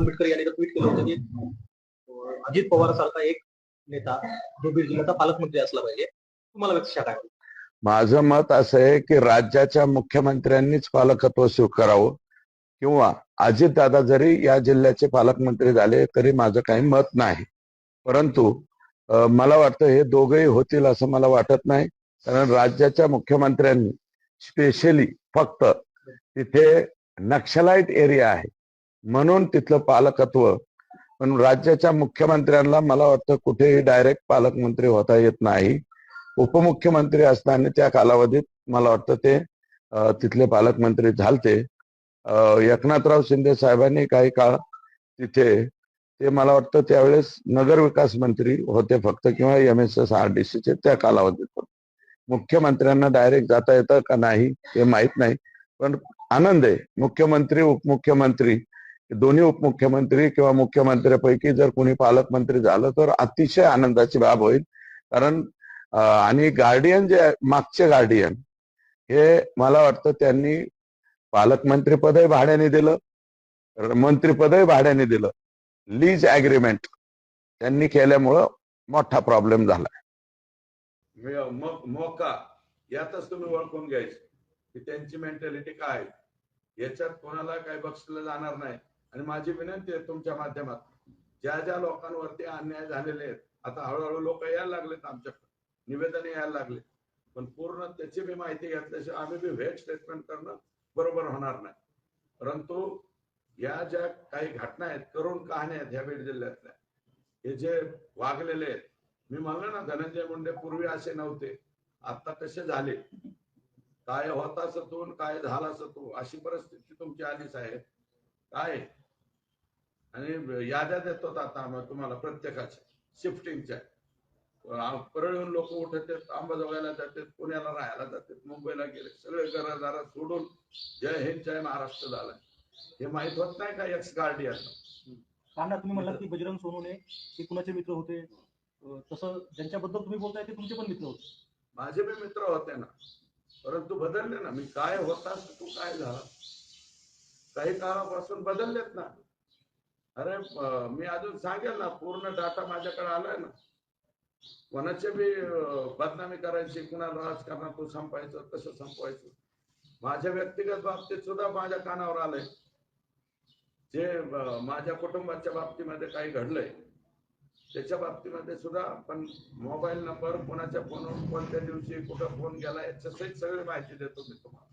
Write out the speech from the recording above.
आंबेडकर यांनी ट्विट केलं होतं की अजित पवार सारखा एक नेता जो बीड जिल्ह्याचा पालकमंत्री असला पाहिजे. तुम्हाला व्यक्तिशः काय? माझं मत असं आहे की राज्याच्या मुख्यमंत्र्यांनीच पालकत्व स्वीकारावं किंवा अजितदादा जरी या जिल्ह्याचे पालकमंत्री झाले तरी माझं काही मत नाही. परंतु मला वाटतं हे दोघेही होतील असं मला वाटत नाही. कारण राज्याच्या मुख्यमंत्र्यांनी स्पेशली फक्त तिथे नक्षलाईट एरिया आहे म्हणून तिथलं पालकत्व, पण राज्याच्या मुख्यमंत्र्यांना मला वाटतं कुठेही डायरेक्ट पालकमंत्री होता येत नाही. उपमुख्यमंत्री असताना त्या कालावधीत मला वाटतं ते तिथले पालकमंत्री झालते. एकनाथराव शिंदे साहेबांनी काही काळ तिथे ते मला वाटतं त्यावेळेस नगर विकास मंत्री होते फक्त किंवा MSSRDCचे त्या कालावधीत. मुख्यमंत्र्यांना डायरेक्ट जाता येतं का नाही हे माहित नाही, पण आनंद आहे मुख्यमंत्री उपमुख्यमंत्री दोन्ही उपमुख्यमंत्री किंवा मुख्यमंत्र्यांपैकी जर कोणी पालकमंत्री झालं तर अतिशय आनंदाची बाब होईल. कारण आणि गार्डियन जे मागचे गार्डियन हे मला वाटतं त्यांनी पालकमंत्रीपदही भाड्याने दिलं, मंत्रीपदही भाड्याने दिलं. लीज ऍग्रीमेंट त्यांनी केल्यामुळं मोठा प्रॉब्लेम झाला. मोका यातच तुम्ही ओळखून घ्यायचं की त्यांची मेंटॅलिटी काय आहे. याच्यात कोणाला काही बक्षिलं जाणार नाही. आणि माझी विनंती आहे तुमच्या माध्यमातून, ज्या ज्या लोकांवरती अन्याय झालेले आहेत, आता हळूहळू लोक यायला लागलेत, आमच्याकडे निवेदन यायला लागले, पण पूर्ण त्याची बी माहिती घेतल्याशिवाय आम्ही बी व्हेट स्टेटमेंट करणं बरोबर होणार नाही. परंतु या ज्या काही घटना आहेत, करुण कहाण्या आहेत ह्या बीड जिल्ह्यातल्या, हे जे वागलेले आहेत, मी म्हणलं ना धनंजय मुंडे पूर्वी असे नव्हते, आता कसे झाले, काय होता सतून काय झाला सतू अशी परिस्थिती तुमची आली साहेब. काय आणि याद्या देतो आता तुम्हाला प्रत्येकाच्या शिफ्टिंगच्या. परळून लोक उठतात, अंबाजोगाईला जातात, पुण्याला राहायला जातात, मुंबईला गेले, सगळे घरदार सोडून जय हिंद जय महाराष्ट्र झाला. हे माहित होत नाही का एक्स गार्डियन? कांदा तुम्ही म्हणलात की बजरंग सोनवणे ते कुणाचे मित्र होते, तसं ज्यांच्याबद्दल तुम्ही बोलताय ते तुमचे पण मित्र होते? माझे बी मित्र होते ना, परंतु बदलले ना. मी काय होता तू काय झाला, काही काळापासून बदललेत ना. अरे मी अजून सांगेल ना, पूर्ण डाटा माझ्याकडे आलाय ना. कोणाचे बी बदनामी करायची, कुणाला राजकारणातून संपायचं, कसं संपवायचं. माझ्या व्यक्तिगत बाबतीत सुद्धा माझ्या कानावर आलंय. जे माझ्या कुटुंबाच्या बाबतीमध्ये काही घडलंय त्याच्या बाबतीमध्ये सुद्धा. पण मोबाईल नंबर, कोणाच्या फोनवर कोणत्या दिवशी कुठं फोन गेला याच्या सहित सगळी माहिती देतो मी तुम्हाला.